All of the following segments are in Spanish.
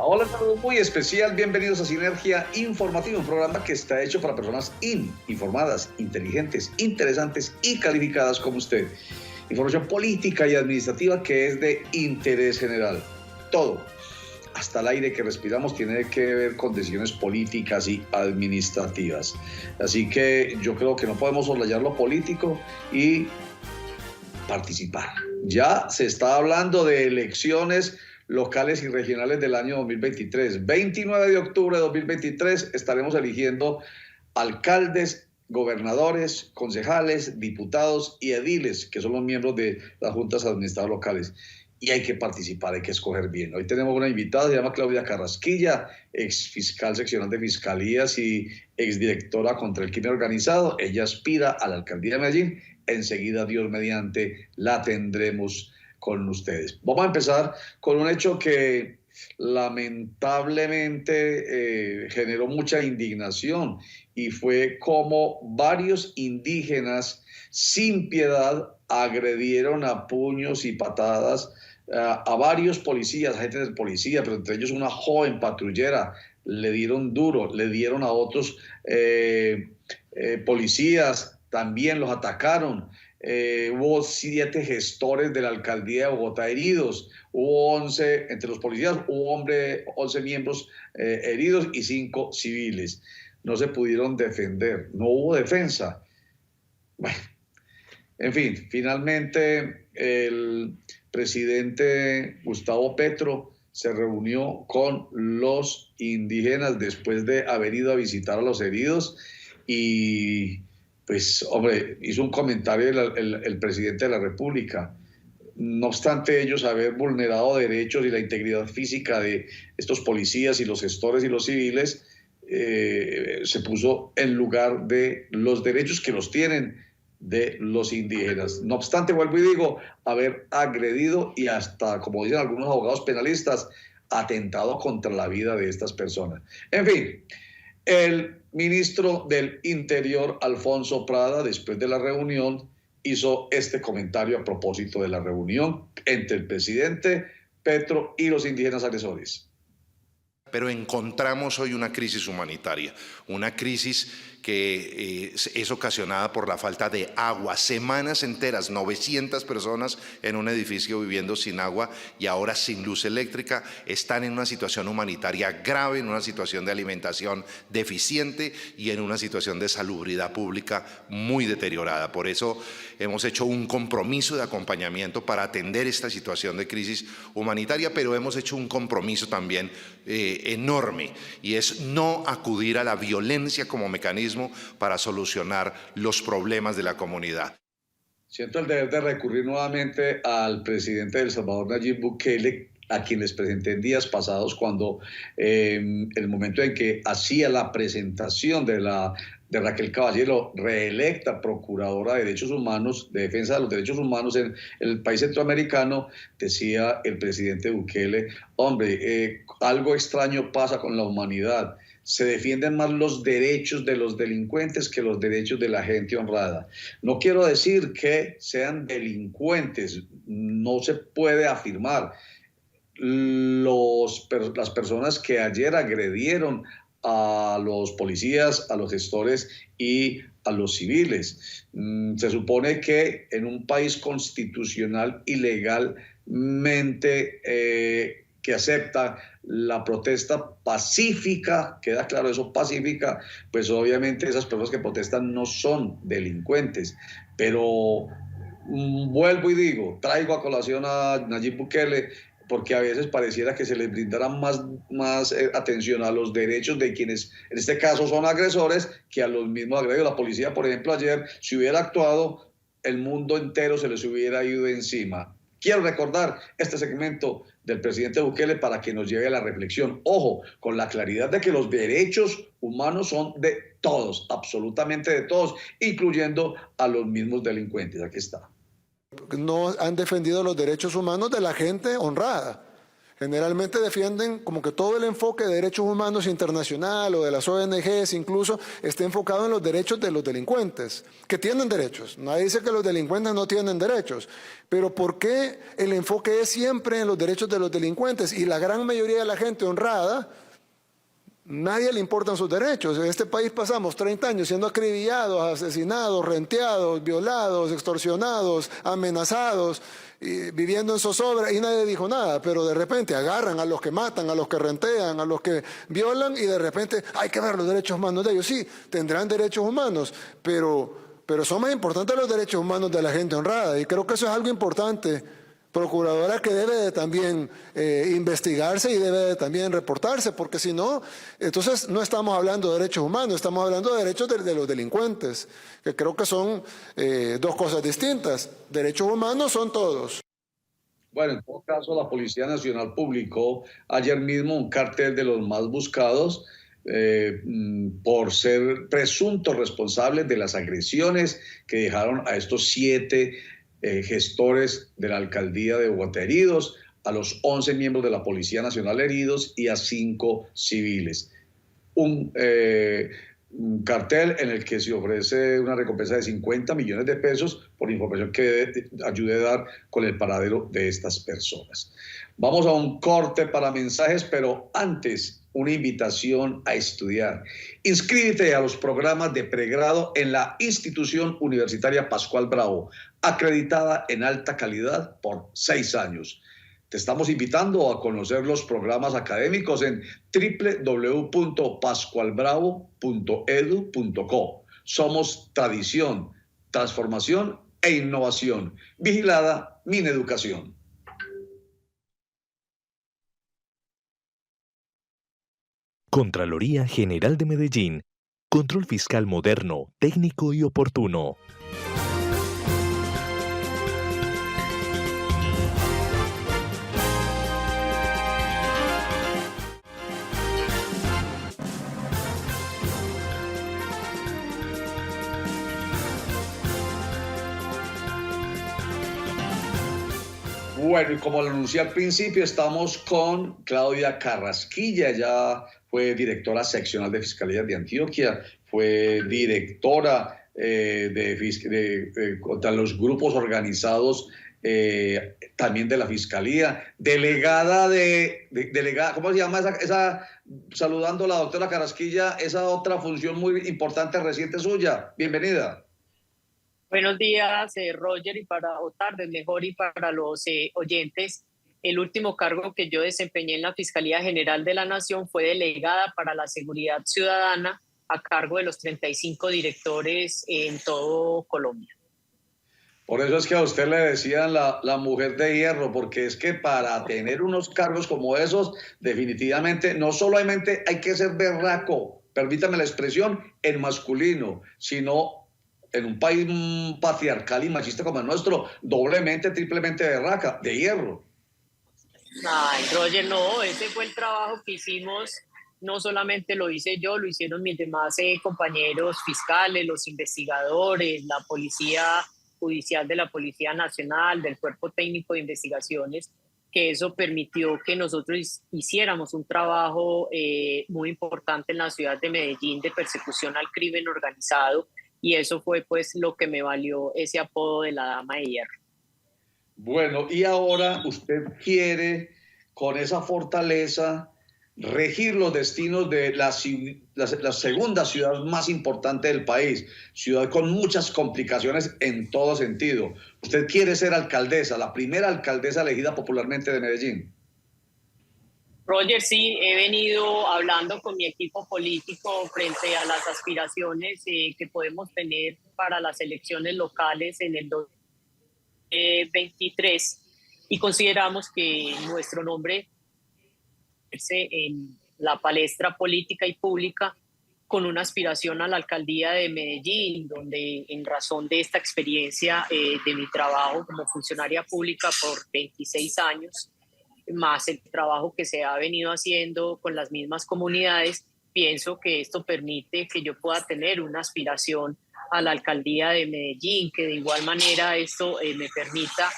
Hola, saludos muy especial, bienvenidos a Sinergia Informativa, un programa que está hecho para personas informadas, inteligentes, interesantes y calificadas como usted. Información política y administrativa que es de interés general. Todo, hasta el aire que respiramos, tiene que ver con decisiones políticas y administrativas. Así que yo creo que no podemos soslayar lo político y participar. Ya se está hablando de elecciones locales y regionales del año 2023. 29 de octubre de 2023 estaremos eligiendo alcaldes, gobernadores, concejales, diputados y ediles, que son los miembros de las juntas administrativas locales. Y hay que participar, hay que escoger bien. Hoy tenemos una invitada, se llama Claudia Carrasquilla, ex fiscal seccional de fiscalías y exdirectora contra el crimen organizado. Ella aspira a la alcaldía de Medellín. Enseguida, Dios mediante, la tendremos con ustedes. Vamos a empezar con un hecho que lamentablemente generó mucha indignación, y fue como varios indígenas sin piedad agredieron a puños y patadas a varios policías, agentes de policía, pero entre ellos una joven patrullera. Le dieron duro, le dieron a otros policías, también los atacaron. Hubo 7 gestores de la alcaldía de Bogotá heridos, hubo 11, entre los policías hubo 11 miembros heridos y 5 civiles. No se pudieron defender, no hubo defensa. Bueno, en fin, finalmente el presidente Gustavo Petro se reunió con los indígenas después de haber ido a visitar a los heridos y pues, hombre, hizo un comentario el presidente de la República. No obstante ellos haber vulnerado derechos y la integridad física de estos policías y los gestores y los civiles, se puso en lugar de los derechos que los tienen de los indígenas. No obstante, vuelvo y digo, haber agredido y hasta, como dicen algunos abogados penalistas, atentado contra la vida de estas personas. En fin, el ministro del Interior, Alfonso Prada, después de la reunión, hizo este comentario a propósito de la reunión entre el presidente Petro y los indígenas agresores. Pero encontramos hoy una crisis humanitaria, una crisis que es ocasionada por la falta de agua. Semanas enteras, 900 personas en un edificio viviendo sin agua y ahora sin luz eléctrica, están en una situación humanitaria grave, en una situación de alimentación deficiente y en una situación de salubridad pública muy deteriorada. Por eso hemos hecho un compromiso de acompañamiento para atender esta situación de crisis humanitaria, pero hemos hecho un compromiso también enorme, y es no acudir a la violencia como mecanismo para solucionar los problemas de la comunidad. Siento el deber de recurrir nuevamente al presidente de El Salvador, Nayib Bukele, a quien les presenté en días pasados cuando el momento en que hacía la presentación de Raquel Caballero, reelecta procuradora de derechos humanos, de defensa de los derechos humanos en el país centroamericano. Decía el presidente Bukele: hombre, algo extraño pasa con la humanidad. Se defienden más los derechos de los delincuentes que los derechos de la gente honrada. No quiero decir que sean delincuentes, no se puede afirmar. Las personas que ayer agredieron a los policías, a los gestores y a los civiles. Se supone que en un país constitucional y legalmente que acepta la protesta pacífica, queda claro eso, pacífica, pues obviamente esas personas que protestan no son delincuentes. Pero vuelvo y digo, traigo a colación a Nayib Bukele porque a veces pareciera que se les brindara más atención a los derechos de quienes en este caso son agresores que a los mismos agredidos. La policía, por ejemplo, ayer, si hubiera actuado, el mundo entero se les hubiera ido encima. Quiero recordar este segmento del presidente Bukele para que nos lleve a la reflexión. Ojo, con la claridad de que los derechos humanos son de todos, absolutamente de todos, incluyendo a los mismos delincuentes. Aquí está. No han defendido los derechos humanos de la gente honrada. Generalmente defienden como que todo el enfoque de derechos humanos internacional o de las ONGs incluso esté enfocado en los derechos de los delincuentes, que tienen derechos. Nadie dice que los delincuentes no tienen derechos, pero ¿por qué el enfoque es siempre en los derechos de los delincuentes? Y la gran mayoría de la gente honrada, nadie le importan sus derechos. En este país pasamos 30 años siendo acribillados, asesinados, renteados, violados, extorsionados, amenazados, viviendo en zozobra y nadie dijo nada, pero de repente agarran a los que matan, a los que rentean, a los que violan y de repente hay que ver los derechos humanos de ellos. Sí, tendrán derechos humanos, pero son más importantes los derechos humanos de la gente honrada y creo que eso es algo importante, procuradora, que debe de también investigarse y debe de también reportarse, porque si no, entonces no estamos hablando de derechos humanos, estamos hablando de derechos de los delincuentes, que creo que son dos cosas distintas. Derechos humanos son todos. Bueno, en todo caso, la Policía Nacional publicó ayer mismo un cartel de los más buscados por ser presuntos responsables de las agresiones que dejaron a estos 7 gestores de la alcaldía de Bogotá heridos, a los 11 miembros de la Policía Nacional heridos y a 5 civiles. Un cartel en el que se ofrece una recompensa de 50 millones de pesos por información que ayude a dar con el paradero de estas personas. Vamos a un corte para mensajes, pero antes una invitación a estudiar. Inscríbete a los programas de pregrado en la institución universitaria Pascual Bravo, acreditada en alta calidad por 6 años. Te estamos invitando a conocer los programas académicos en www.pascualbravo.edu.co. Somos tradición, transformación e innovación. Vigilada Mineducación. Contraloría General de Medellín. Control fiscal moderno, técnico y oportuno. Bueno, y como lo anuncié al principio, estamos con Claudia Carrasquilla. Ella fue directora seccional de Fiscalía de Antioquia, fue directora contra los grupos organizados también de la Fiscalía, delegada delegada, ¿cómo se llama saludando a la doctora Carrasquilla, esa otra función muy importante reciente suya? Bienvenida. Buenos días, Roger, o tardes mejor, y para los oyentes. El último cargo que yo desempeñé en la Fiscalía General de la Nación fue delegada para la Seguridad Ciudadana a cargo de los 35 directores en todo Colombia. Por eso es que a usted le decían la mujer de hierro, porque es que para tener unos cargos como esos, definitivamente, no solamente hay que ser berraco, permítame la expresión, en masculino, sino en un país patriarcal y machista como el nuestro, doblemente, triplemente berraca, de hierro. Ay, Roger, no, ese fue el trabajo que hicimos. No solamente lo hice yo, lo hicieron mis demás compañeros fiscales, los investigadores, la Policía Judicial de la Policía Nacional, del Cuerpo Técnico de Investigaciones, que eso permitió que nosotros hiciéramos un trabajo muy importante en la ciudad de Medellín de persecución al crimen organizado, y eso fue pues lo que me valió ese apodo de la Dama de Hierro. Bueno, y ahora usted quiere, con esa fortaleza, regir los destinos de la segunda ciudad más importante del país, ciudad con muchas complicaciones en todo sentido. Usted quiere ser alcaldesa, la primera alcaldesa elegida popularmente de Medellín. Roger, sí, he venido hablando con mi equipo político frente a las aspiraciones que podemos tener para las elecciones locales en el 2023, y consideramos que nuestro nombre en la palestra política y pública con una aspiración a la alcaldía de Medellín, donde en razón de esta experiencia de mi trabajo como funcionaria pública por 26 años, más el trabajo que se ha venido haciendo con las mismas comunidades, pienso que esto permite que yo pueda tener una aspiración a la alcaldía de Medellín, que de igual manera esto me permita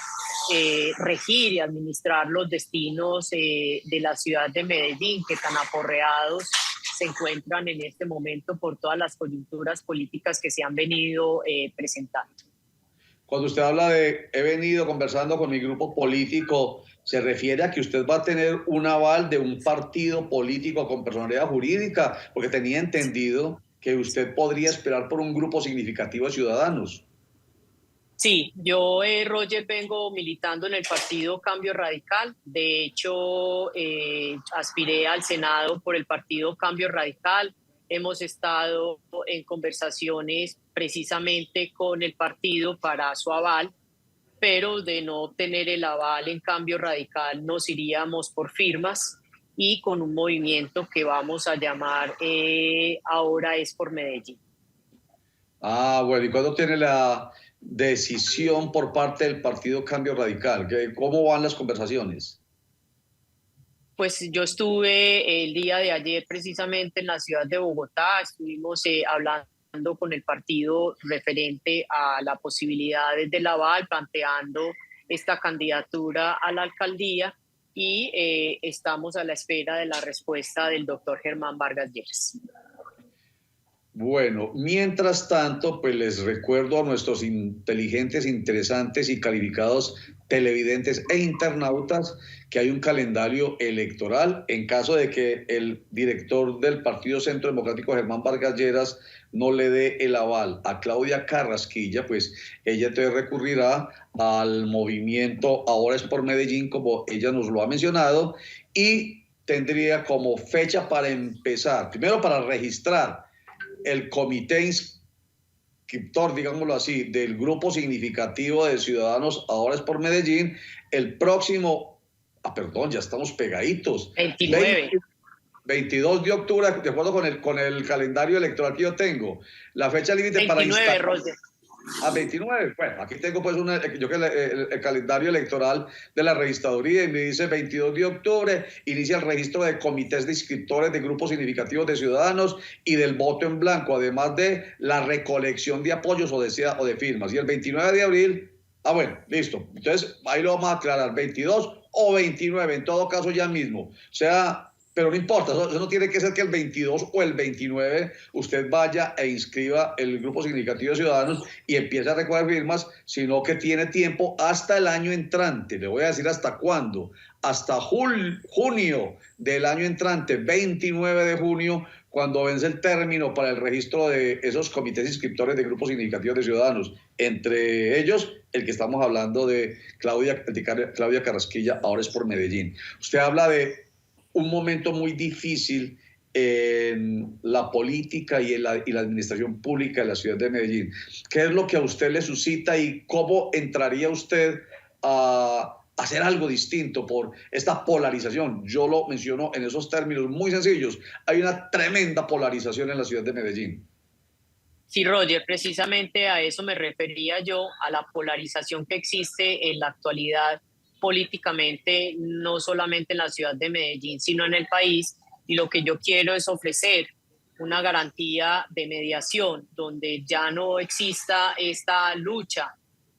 regir y administrar los destinos de la ciudad de Medellín, que tan aporreados se encuentran en este momento por todas las coyunturas políticas que se han venido presentando. Cuando usted habla de he venido conversando con mi grupo político, ¿se refiere a que usted va a tener un aval de un partido político con personalidad jurídica? Porque tenía entendido que usted podría esperar por un grupo significativo de ciudadanos. Sí, yo, Roger, vengo militando en el partido Cambio Radical. De hecho, aspiré al Senado por el partido Cambio Radical. Hemos estado en conversaciones precisamente con el partido para su aval, pero de no obtener el aval en Cambio Radical nos iríamos por firmas y con un movimiento que vamos a llamar Ahora es por Medellín. Ah, bueno, ¿y cuándo tiene la decisión por parte del partido Cambio Radical? ¿Cómo van las conversaciones? Pues yo estuve el día de ayer precisamente en la ciudad de Bogotá, estuvimos hablando con el partido referente a la posibilidad del aval, planteando esta candidatura a la alcaldía y estamos a la espera de la respuesta del doctor Germán Vargas Lleras. Bueno, mientras tanto, pues les recuerdo a nuestros inteligentes, interesantes y calificados televidentes e internautas que hay un calendario electoral en caso de que el director del Partido Centro Democrático, Germán Vargas Lleras, no le dé el aval a Claudia Carrasquilla, pues ella entonces recurrirá al movimiento Ahora es por Medellín, como ella nos lo ha mencionado, y tendría como fecha para empezar, primero para registrar el comité inscriptor, digámoslo así, del grupo significativo de ciudadanos Ahora es por Medellín, el próximo, perdón, ya estamos pegaditos. 22 de octubre, de acuerdo con el calendario electoral que yo tengo. La fecha límite para instalar... Roger. A 29, bueno, aquí tengo pues el calendario electoral de la registraduría y me dice 22 de octubre, inicia el registro de comités de inscriptores de grupos significativos de ciudadanos y del voto en blanco, además de la recolección de apoyos o de firmas. Y el 29 de abril, bueno, listo. Entonces, ahí lo vamos a aclarar, 22 o 29, en todo caso ya mismo. O sea... Pero no importa, eso no tiene que ser que el 22 o el 29 usted vaya e inscriba el grupo significativo de ciudadanos y empiece a recoger firmas, sino que tiene tiempo hasta el año entrante. Le voy a decir hasta cuándo. Hasta junio del año entrante, 29 de junio, cuando vence el término para el registro de esos comités inscriptores de grupos significativos de ciudadanos. Entre ellos, el que estamos hablando de Claudia Carrasquilla, Ahora es por Medellín. Usted habla de un momento muy difícil en la política y la administración pública de la ciudad de Medellín. ¿Qué es lo que a usted le suscita y cómo entraría usted a hacer algo distinto por esta polarización? Yo lo menciono en esos términos muy sencillos. Hay una tremenda polarización en la ciudad de Medellín. Sí, Roger, precisamente a eso me refería yo, a la polarización que existe en la actualidad políticamente, no solamente en la ciudad de Medellín, sino en el país. Y lo que yo quiero es ofrecer una garantía de mediación donde ya no exista esta lucha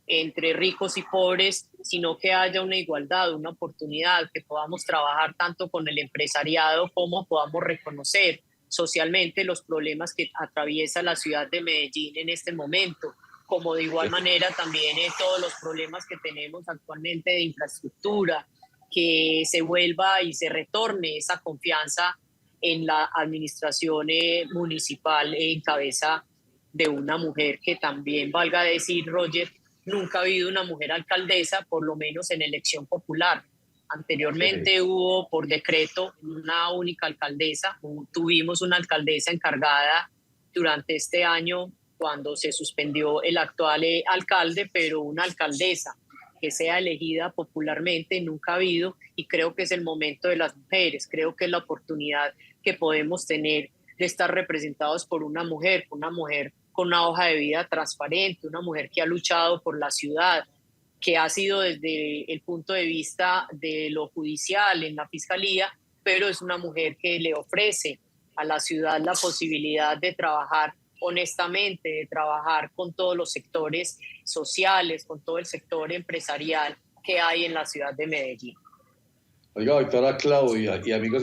entre ricos y pobres, sino que haya una igualdad, una oportunidad, que podamos trabajar tanto con el empresariado como podamos reconocer socialmente los problemas que atraviesa la ciudad de Medellín en este momento, como de igual manera también todos los problemas que tenemos actualmente de infraestructura, que se vuelva y se retorne esa confianza en la administración municipal en cabeza de una mujer que también, valga decir, Roger, nunca ha habido una mujer alcaldesa, por lo menos en elección popular. Anteriormente hubo por decreto una única alcaldesa, tuvimos una alcaldesa encargada durante este año cuando se suspendió el actual alcalde, pero una alcaldesa que sea elegida popularmente nunca ha habido, y creo que es el momento de las mujeres, creo que es la oportunidad que podemos tener de estar representados por una mujer con una hoja de vida transparente, una mujer que ha luchado por la ciudad, que ha sido desde el punto de vista de lo judicial en la fiscalía, pero es una mujer que le ofrece a la ciudad la posibilidad de trabajar honestamente, de trabajar con todos los sectores sociales, con todo el sector empresarial, que hay en la ciudad de Medellín. Oiga, doctora Claudia y amigos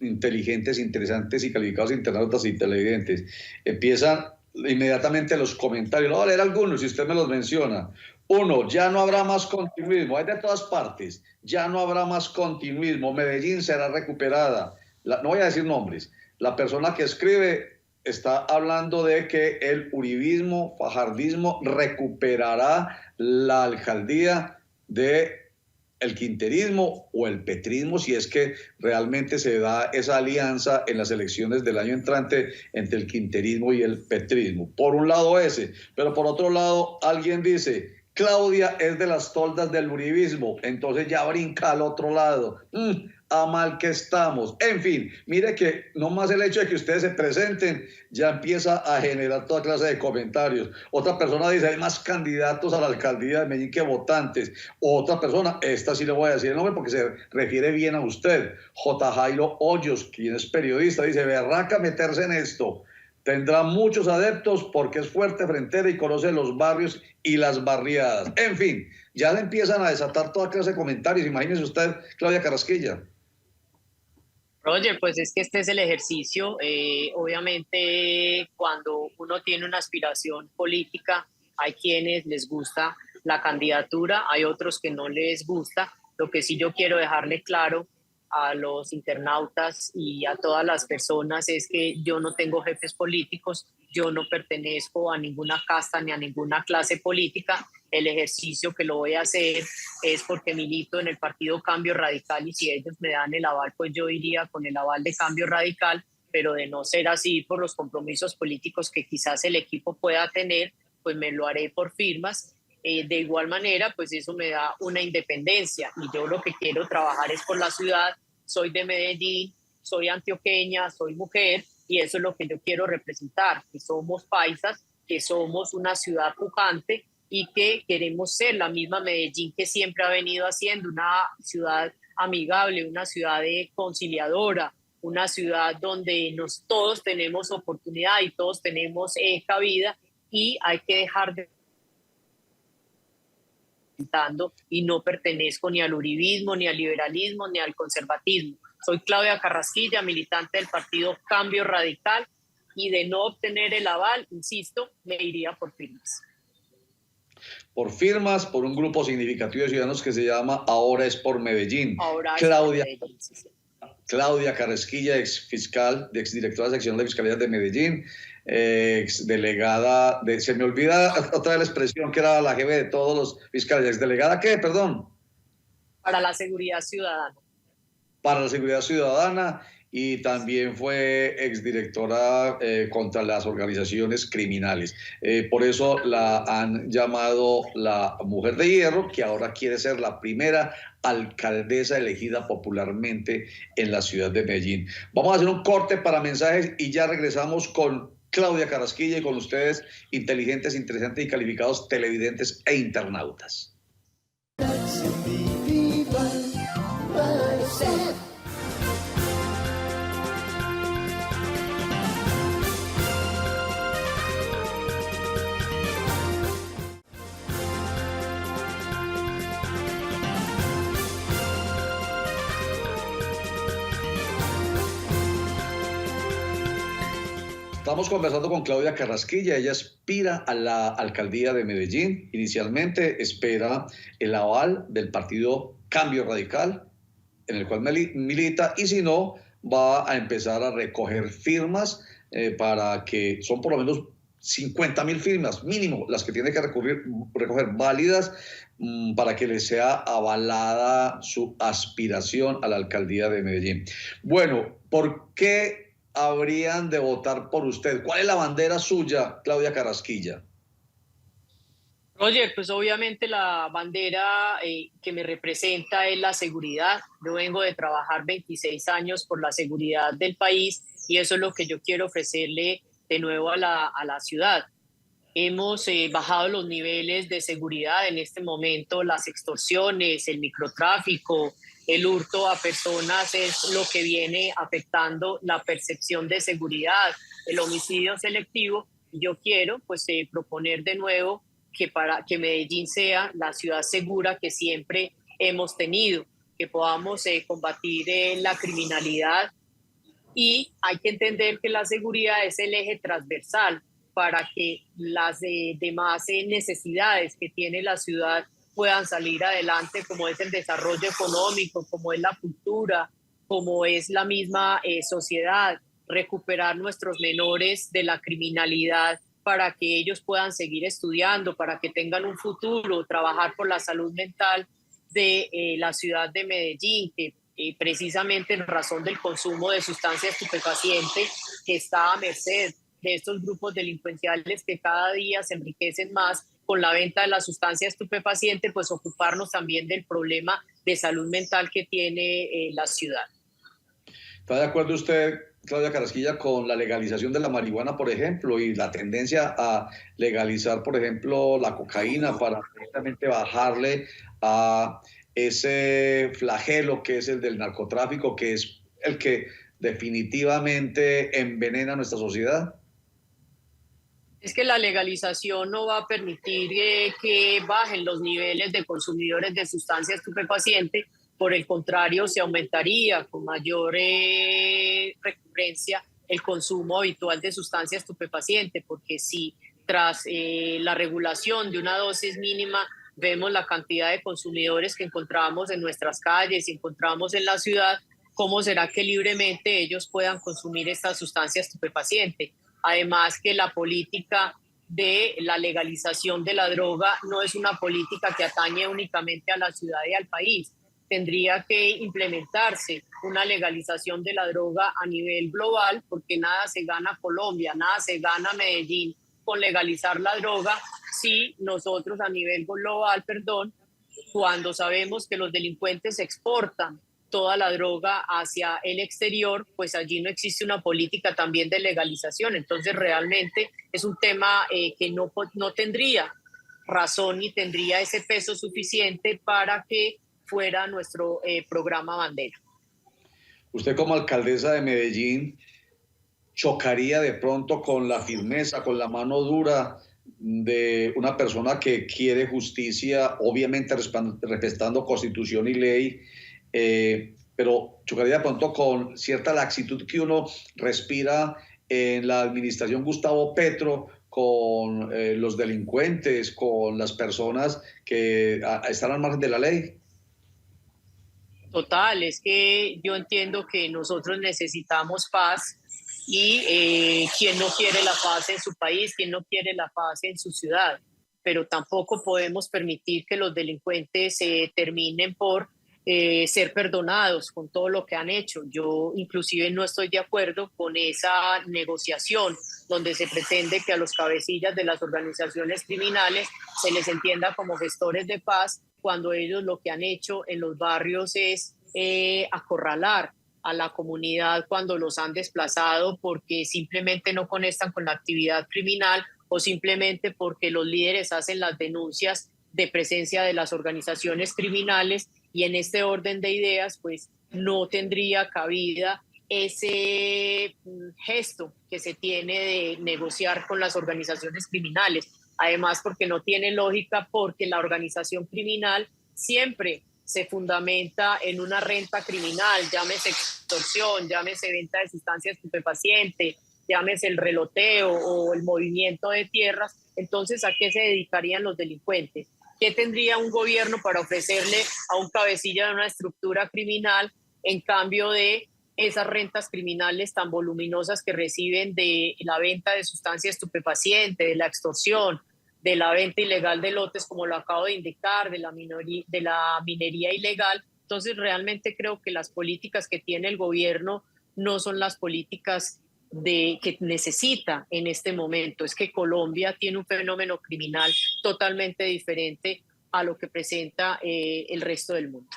inteligentes, interesantes y calificados internautas y televidentes, empiezan inmediatamente los comentarios. Voy a leer algunos si usted me los menciona. Uno, ya no habrá más continuismo. Hay de todas partes. Ya no habrá más continuismo. Medellín será recuperada. No voy a decir nombres. La persona que escribe está hablando de que el uribismo, fajardismo recuperará la alcaldía de el quinterismo o el petrismo, si es que realmente se da esa alianza en las elecciones del año entrante entre el quinterismo y el petrismo. Por un lado ese, pero por otro lado alguien dice, Claudia es de las toldas del uribismo, entonces ya brinca al otro lado. A mal que estamos. En fin, mire que no más el hecho de que ustedes se presenten ya empieza a generar toda clase de comentarios. Otra persona dice, hay más candidatos a la alcaldía de Medellín que votantes. Otra persona, esta sí le voy a decir el nombre porque se refiere bien a usted, J. Jairo Hoyos, quien es periodista, dice, berraca meterse en esto. Tendrá muchos adeptos porque es fuerte, frentera y conoce los barrios y las barriadas. En fin, ya le empiezan a desatar toda clase de comentarios. Imagínese usted, Claudia Carrasquilla. Roger, pues es que este es el ejercicio. Obviamente, cuando uno tiene una aspiración política, hay quienes les gusta la candidatura, hay otros que no les gusta. Lo que sí yo quiero dejarle claro a los internautas y a todas las personas es que yo no tengo jefes políticos, yo no pertenezco a ninguna casta ni a ninguna clase política. El ejercicio que lo voy a hacer es porque milito en el partido Cambio Radical y si ellos me dan el aval, pues yo iría con el aval de Cambio Radical, pero de no ser así por los compromisos políticos que quizás el equipo pueda tener, pues me lo haré por firmas. De igual manera, pues eso me da una independencia y yo lo que quiero trabajar es por la ciudad. Soy de Medellín, soy antioqueña, soy mujer y eso es lo que yo quiero representar, que somos paisas, que somos una ciudad pujante y que queremos ser la misma Medellín que siempre ha venido haciendo, una ciudad amigable, una ciudad conciliadora, una ciudad donde todos tenemos oportunidad y todos tenemos cabida y hay que dejar de y no pertenezco ni al uribismo, ni al liberalismo, ni al conservatismo. Soy Claudia Carrasquilla, militante del partido Cambio Radical y de no obtener el aval, insisto, me iría por firmas. Por firmas, por un grupo significativo de ciudadanos que se llama Ahora es por Medellín. Ahora Claudia, es por Medellín, sí. Claudia Carrasquilla, exdirectora de sección de Fiscalía de Medellín, exdelegada de, se me olvida otra vez la expresión que era la jefe de todos los fiscales, ¿exdelegada qué? Perdón. Para la seguridad ciudadana. Para la seguridad ciudadana y también fue exdirectora contra las organizaciones criminales. Por eso la han llamado la Mujer de Hierro, que ahora quiere ser la primera alcaldesa elegida popularmente en la ciudad de Medellín. Vamos a hacer un corte para mensajes y ya regresamos con Claudia Carrasquilla y con ustedes, inteligentes, interesantes y calificados televidentes e internautas. Estamos conversando con Claudia Carrasquilla, ella aspira a la alcaldía de Medellín, inicialmente espera el aval del partido Cambio Radical, en el cual milita, y si no, va a empezar a recoger firmas para que, son por lo menos 50.000 firmas mínimo las que tiene que recoger válidas para que le sea avalada su aspiración a la alcaldía de Medellín. Bueno, ¿por qué habrían de votar por usted? ¿Cuál es la bandera suya, Claudia Carrasquilla? Roger, pues obviamente la bandera que me representa es la seguridad. Yo vengo de trabajar 26 años por la seguridad del país y eso es lo que yo quiero ofrecerle de nuevo a la ciudad. Hemos bajado los niveles de seguridad en este momento, las extorsiones, el microtráfico, el hurto a personas es lo que viene afectando la percepción de seguridad, el homicidio selectivo. Yo quiero pues proponer de nuevo que para que Medellín sea la ciudad segura que siempre hemos tenido, que podamos combatir la criminalidad. Y hay que entender que la seguridad es el eje transversal para que las demás necesidades que tiene la ciudad puedan salir adelante, como es el desarrollo económico, como es la cultura, como es la misma sociedad, recuperar nuestros menores de la criminalidad para que ellos puedan seguir estudiando, para que tengan un futuro, trabajar por la salud mental de la ciudad de Medellín, que precisamente en razón del consumo de sustancias estupefacientes que está a merced de estos grupos delincuenciales que cada día se enriquecen más con la venta de la sustancia estupefaciente, pues ocuparnos también del problema de salud mental que tiene la ciudad. ¿Está de acuerdo usted, Claudia Carrasquilla, con la legalización de la marihuana, por ejemplo, y la tendencia a legalizar, por ejemplo, la cocaína para directamente bajarle a ese flagelo que es el del narcotráfico, que es el que definitivamente envenena nuestra sociedad? Es que la legalización no va a permitir que bajen los niveles de consumidores de sustancia estupefaciente. Por el contrario, se aumentaría con mayor recurrencia el consumo habitual de sustancia estupefaciente, porque si tras la regulación de una dosis mínima vemos la cantidad de consumidores que encontramos en nuestras calles y encontramos en la ciudad, ¿cómo será que libremente ellos puedan consumir esta sustancia estupefaciente? Además que la política de la legalización de la droga no es una política que atañe únicamente a la ciudad y al país. Tendría que implementarse una legalización de la droga a nivel global, porque nada se gana Colombia, nada se gana Medellín con legalizar la droga si nosotros a nivel global, cuando sabemos que los delincuentes exportan toda la droga hacia el exterior, pues allí no existe una política también de legalización. Entonces realmente es un tema que no tendría razón ni tendría ese peso suficiente para que fuera nuestro programa bandera. Usted como alcaldesa de Medellín, ¿chocaría de pronto con la firmeza, con la mano dura de una persona que quiere justicia, obviamente respetando constitución y ley, pero chocaría de pronto con cierta laxitud que uno respira en la administración Gustavo Petro, con los delincuentes, con las personas que están al margen de la ley? Total, es que yo entiendo que nosotros necesitamos paz y quien no quiere la paz en su país, quien no quiere la paz en su ciudad, pero tampoco podemos permitir que los delincuentes terminen por ser perdonados con todo lo que han hecho. Yo inclusive no estoy de acuerdo con esa negociación donde se pretende que a los cabecillas de las organizaciones criminales se les entienda como gestores de paz, cuando ellos lo que han hecho en los barrios es acorralar a la comunidad cuando los han desplazado porque simplemente no conectan con la actividad criminal o simplemente porque los líderes hacen las denuncias de presencia de las organizaciones criminales, y en este orden de ideas pues no tendría cabida ese gesto que se tiene de negociar con las organizaciones criminales. Además, porque no tiene lógica, porque la organización criminal siempre se fundamenta en una renta criminal, llámese extorsión, llámese venta de sustancias estupefacientes, llámese el reloteo o el movimiento de tierras. Entonces, ¿a qué se dedicarían los delincuentes? ¿Qué tendría un gobierno para ofrecerle a un cabecilla de una estructura criminal en cambio de esas rentas criminales tan voluminosas que reciben de la venta de sustancias estupefacientes, de la extorsión, de la venta ilegal de lotes, como lo acabo de indicar, de la minería ilegal? Entonces, realmente creo que las políticas que tiene el gobierno no son las políticas que necesita en este momento. Es que Colombia tiene un fenómeno criminal totalmente diferente a lo que presenta el resto del mundo.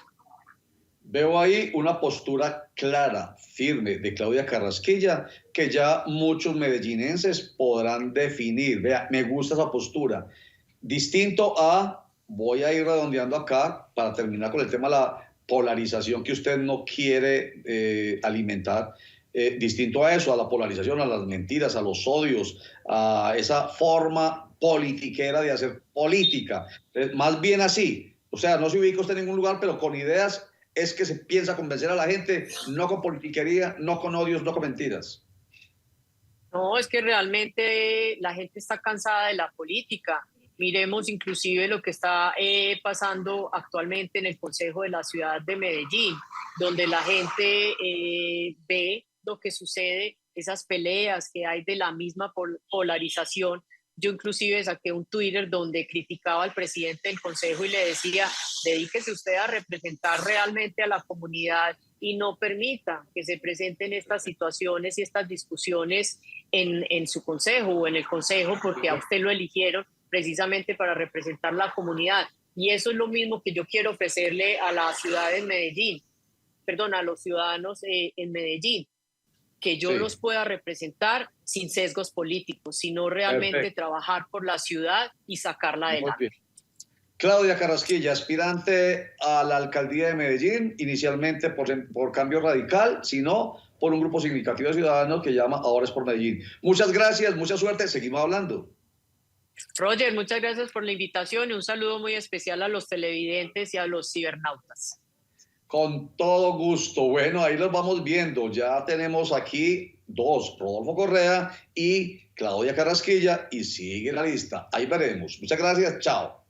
Veo ahí una postura clara, firme de Claudia Carrasquilla, que ya muchos medellinenses podrán definir. Vea, me gusta esa postura. Distinto a, voy a ir redondeando acá para terminar con el tema de la polarización que usted no quiere alimentar. Distinto a eso, a la polarización, a las mentiras, a los odios, a esa forma politiquera de hacer política. Más bien así, O sea, no se ubica usted en ningún lugar, pero con ideas es que se piensa convencer a la gente, no con politiquería, no con odios, no con mentiras. No, es que realmente la gente está cansada de la política. Miremos inclusive lo que está pasando actualmente en el Consejo de la Ciudad de Medellín, donde la gente ve lo que sucede, esas peleas que hay de la misma polarización. Yo inclusive saqué un Twitter donde criticaba al presidente del Consejo y le decía, dedíquese usted a representar realmente a la comunidad y no permita que se presenten estas situaciones y estas discusiones en su consejo o en el consejo, porque a usted lo eligieron precisamente para representar la comunidad. Y eso es lo mismo que yo quiero ofrecerle a la ciudad de Medellín, perdón, a los ciudadanos en Medellín, que yo los pueda representar sin sesgos políticos, sino realmente trabajar por la ciudad y sacarla adelante. Claudia Carrasquilla, aspirante a la alcaldía de Medellín, inicialmente por Cambio Radical, sino por un grupo significativo de ciudadanos que llama Ahora es por Medellín. Muchas gracias, mucha suerte, seguimos hablando. Roger, muchas gracias por la invitación y un saludo muy especial a los televidentes y a los cibernautas. Con todo gusto. Bueno, ahí los vamos viendo. Ya tenemos aquí dos, Rodolfo Correa y Claudia Carrasquilla, y sigue la lista. Ahí veremos. Muchas gracias. Chao.